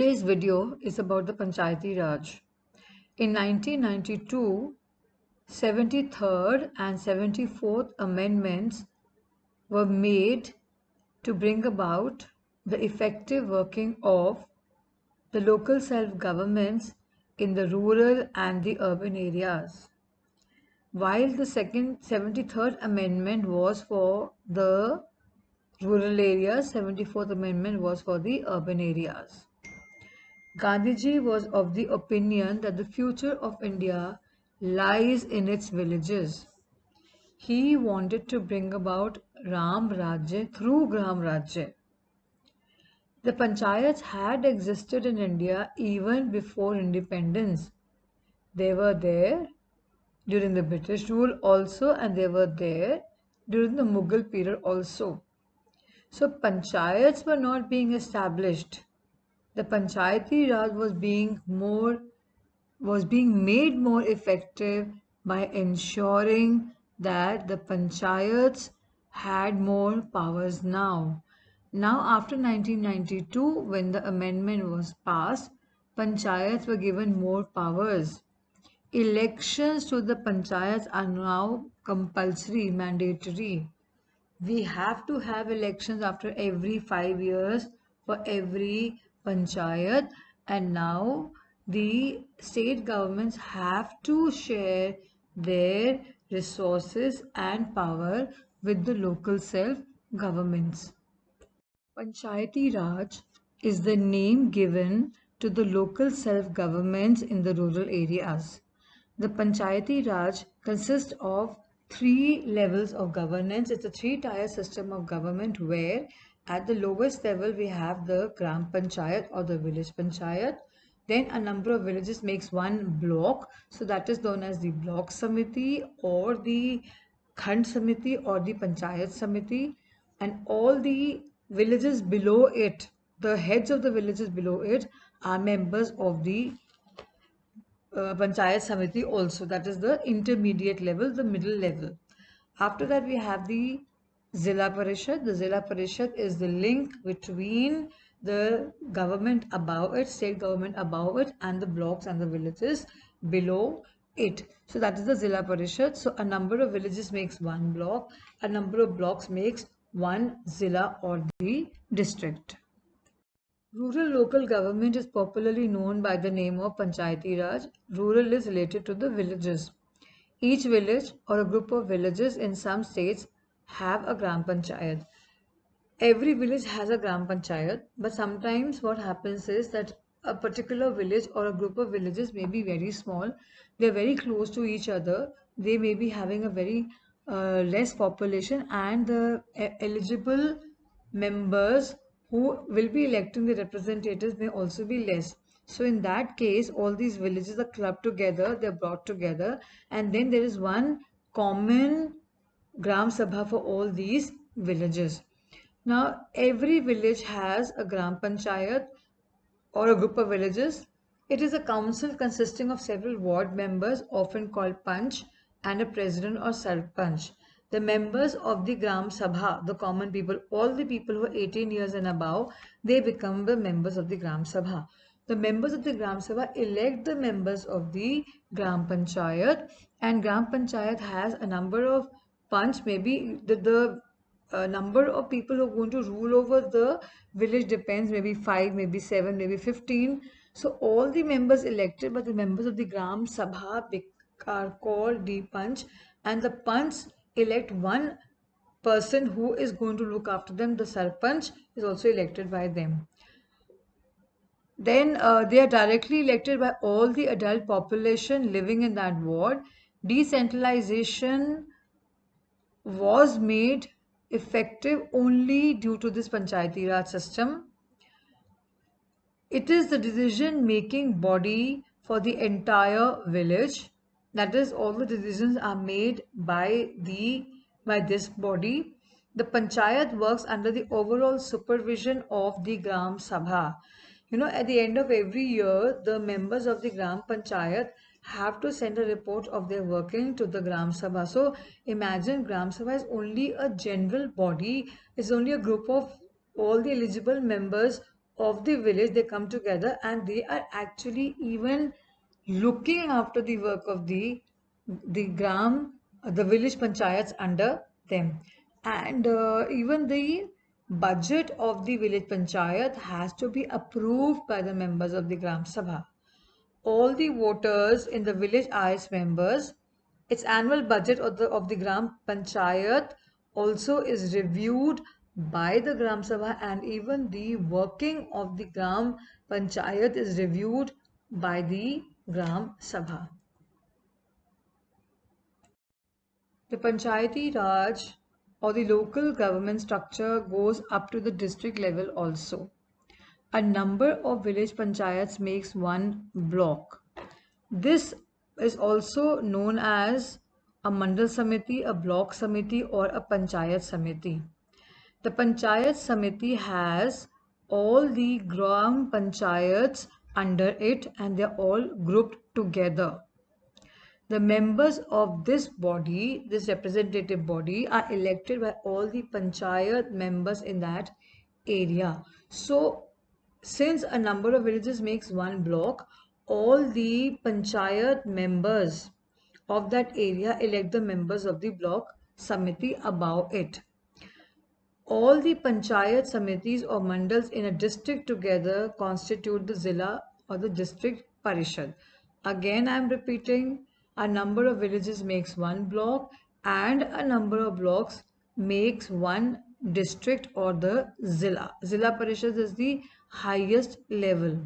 Today's video is about the Panchayati Raj. In 1992, 73rd and 74th amendments were made to bring about the effective working of the local self-governments in the rural and the urban areas. While the second 73rd amendment was for the rural areas, 74th amendment was for the urban areas. Gandhiji was of the opinion that the future of India lies in its villages. He wanted to bring about Ram Rajya through Gram Rajya. The panchayats had existed in India even before independence. They were there during the British rule also, and they were there during the Mughal period also. So panchayats were not being established. The Panchayati Raj was being made more effective by ensuring that the panchayats had more powers now. Now, after 1992, when the amendment was passed, panchayats were given more powers. Elections to the panchayats are now compulsory, mandatory. We have to have elections after every 5 years for every panchayat, and now the state governments have to share their resources and power with the local self governments. Panchayati Raj is the name given to the local self governments in the rural areas. The Panchayati Raj consists of three levels of governance. It's a three-tier system of government where at the lowest level we have the Gram Panchayat or the village Panchayat. Then a number of villages makes one block. So that is known as the block Samiti or the Khand Samiti or the Panchayat Samiti. And all the villages below it, the heads of the villages below it are members of the Panchayat Samiti also. That is the intermediate level, the middle level. After that, we have the Zilla Parishad. The Zilla Parishad is the link between the government above it, state government above it, and the blocks and the villages below it. So that is the Zilla Parishad. So a number of villages makes one block, a number of blocks makes one Zilla or the district. Rural local government is popularly known by the name of Panchayati Raj. Rural is related to the villages. Each village or a group of villages in some states have a Gram Panchayat. Every village has a Gram Panchayat, but sometimes what happens is that a particular village or a group of villages may be very small. They're very close to each other. They may be having a very less population, and the eligible members who will be electing the representatives may also be less. So in that case, all these villages are clubbed together, they're brought together, and then there is one common Gram Sabha for all these villages. Now, every village has a Gram Panchayat or a group of villages. It is a council consisting of several ward members, often called Panch, and a president or Sarpanch. The members of the Gram Sabha, the common people, all the people who are 18 years and above, they become the members of the Gram Sabha. The members of the Gram Sabha elect the members of the Gram Panchayat, and Gram Panchayat has a number of Panch, maybe the number of people who are going to rule over the village depends, maybe 5, maybe 7, maybe 15. So all the members elected by the members of the Gram Sabha are called the Panch, and the Panch elect one person who is going to look after them. The Sarpanch is also elected by them. Then they are directly elected by all the adult population living in that ward. Decentralization was made effective only due to this Panchayati Raj system. It is the decision-making body for the entire village. That is, all the decisions are made by this body. The Panchayat works under the overall supervision of the Gram Sabha. You know, at the end of every year, the members of the Gram Panchayat have to send a report of their working to the Gram Sabha. So imagine Gram Sabha is only a general body, it's only a group of all the eligible members of the village, they come together and they are actually even looking after the work of the gram, the village panchayats under them. And even the budget of the village panchayat has to be approved by the members of the gram sabha. All the voters in the village are its members. Its annual budget of the Gram Panchayat also is reviewed by the Gram Sabha, and even the working of the Gram Panchayat is reviewed by the Gram Sabha. The Panchayati Raj or the local government structure goes up to the district level also. A number of village panchayats makes one block. This is also known as a Mandal Samiti, a Block Samiti, or a Panchayat Samiti. The Panchayat Samiti has all the Gram Panchayats under it and they are all grouped together. The members of this body, this representative body, are elected by all the panchayat members in that area. So, since a number of villages makes one block, all the panchayat members of that area elect the members of the block samiti above it. All the panchayat samitis or mandals in a district together constitute the zilla or the district parishad. Again, I am repeating, a number of villages makes one block and a number of blocks makes one district or the zilla. Zilla parishad is the highest level.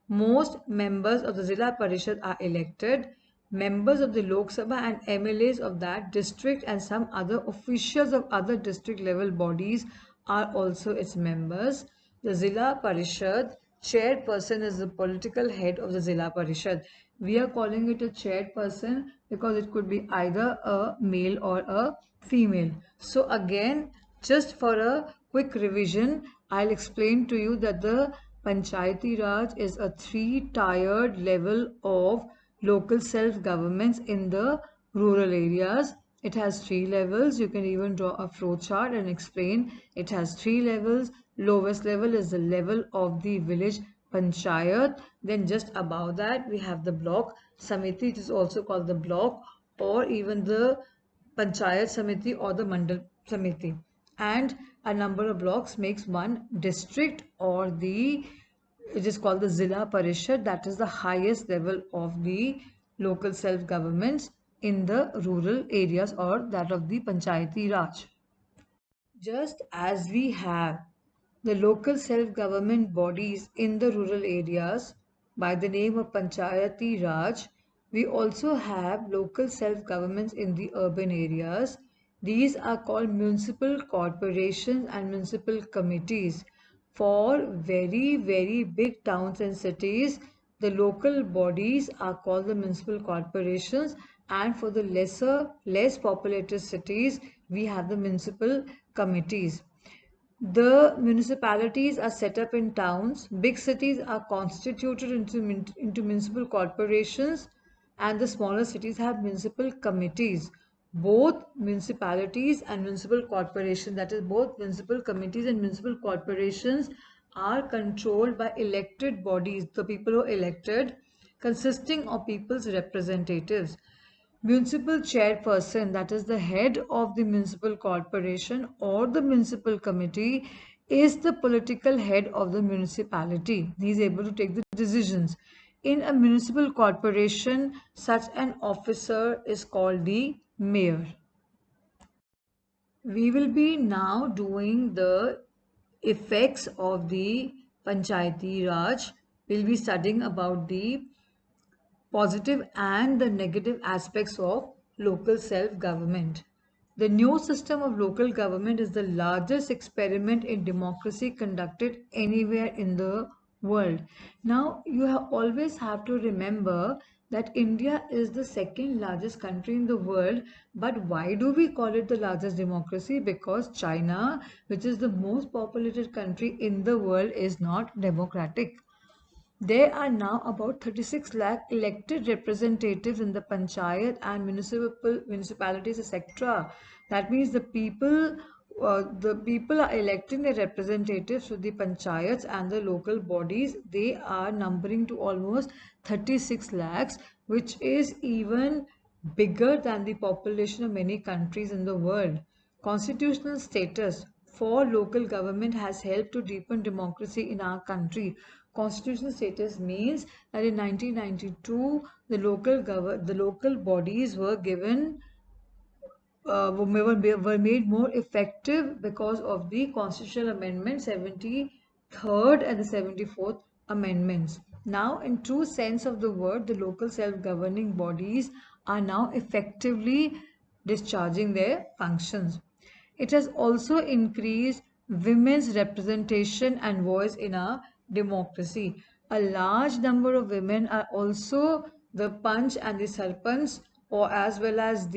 Most members of the Zilla Parishad are elected. Members of the Lok Sabha and MLAs of that district and some other officials of other district level bodies are also its members. The Zilla Parishad chairperson is the political head of the Zilla Parishad. We are calling it a chairperson because it could be either a male or a female. So again, just for a quick revision, I'll explain to you that the Panchayati Raj is a three-tiered level of local self-governments in the rural areas. It has three levels. You can even draw a flow chart and explain. It has three levels. Lowest level is the level of the village panchayat. Then just above that we have the block samiti. It is also called the block or even the panchayat samiti or the mandal samiti. And a number of blocks makes one district or it is called the Zilla Parishad. That is the highest level of the local self-governments in the rural areas or that of the Panchayati Raj. Just as we have the local self-government bodies in the rural areas by the name of Panchayati Raj, we also have local self-governments in the urban areas. These are called municipal corporations and municipal committees. For very, very big towns and cities, the local bodies are called the municipal corporations, and for the less populated cities, we have the municipal committees. The municipalities are set up in towns. Big cities are constituted into municipal corporations, and the smaller cities have municipal committees. Both municipalities and municipal corporations, that is, both municipal committees and municipal corporations, are controlled by elected bodies, the people who are elected, consisting of people's representatives. Municipal chairperson, that is the head of the municipal corporation or the municipal committee, is the political head of the municipality. He is able to take the decisions. In a municipal corporation, such an officer is called the mayor. We will be now doing the effects of the Panchayati Raj. We'll be studying about the positive and the negative aspects of local self-government. The new system of local government is the largest experiment in democracy conducted anywhere in the world. Now, you always have to remember that India is the second largest country in the world. But why do we call it the largest democracy? Because China, which is the most populated country in the world, is not democratic. There are now about 36 lakh elected representatives in the panchayat and municipalities, etc. That means the people the people are electing their representatives to the panchayats and the local bodies. They are numbering to almost 36 lakhs, which is even bigger than the population of many countries in the world. Constitutional status for local government has helped to deepen democracy in our country. Constitutional status means that in 1992, the local bodies were given were made more effective because of the Constitutional Amendment 73rd and the 74th Amendments. Now, in true sense of the word, the local self-governing bodies are now effectively discharging their functions. It has also increased women's representation and voice in our democracy. A large number of women are also the panch and the sarpanch, or as well as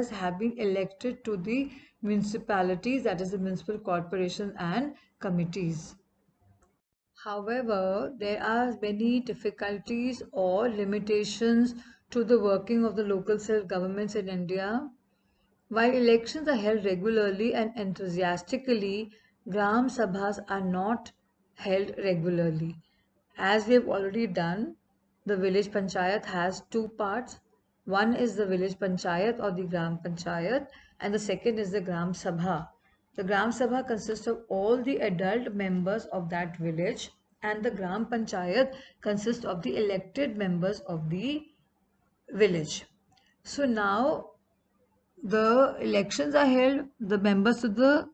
have been elected to the municipalities, that is the municipal corporations and committees. However, there are many difficulties or limitations to the working of the local self-governments in India. While elections are held regularly and enthusiastically, Gram Sabhas are not held regularly. As we have already done, the village panchayat has two parts. One is the village panchayat or the Gram Panchayat, and the second is the Gram Sabha. The Gram Sabha consists of all the adult members of that village, and the Gram Panchayat consists of the elected members of the village. So now the elections are held, the members of the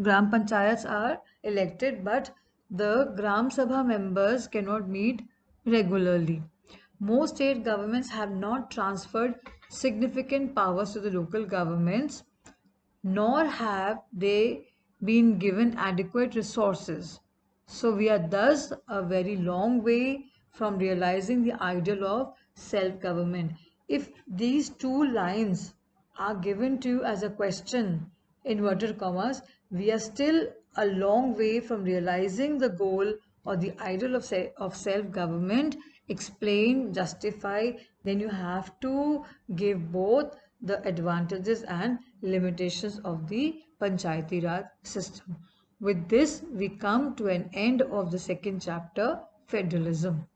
Gram Panchayats are elected, but the Gram Sabha members cannot meet regularly. Most state governments have not transferred significant powers to the local governments, nor have they been given adequate resources. So we are thus a very long way from realizing the ideal of self-government. If these two lines are given to you as a question, inverted commas, we are still a long way from realizing the goal or the ideal of self-government. Explain, justify, then you have to give both the advantages and limitations of the Panchayati Raj system. With this, we come to an end of the second chapter, Federalism.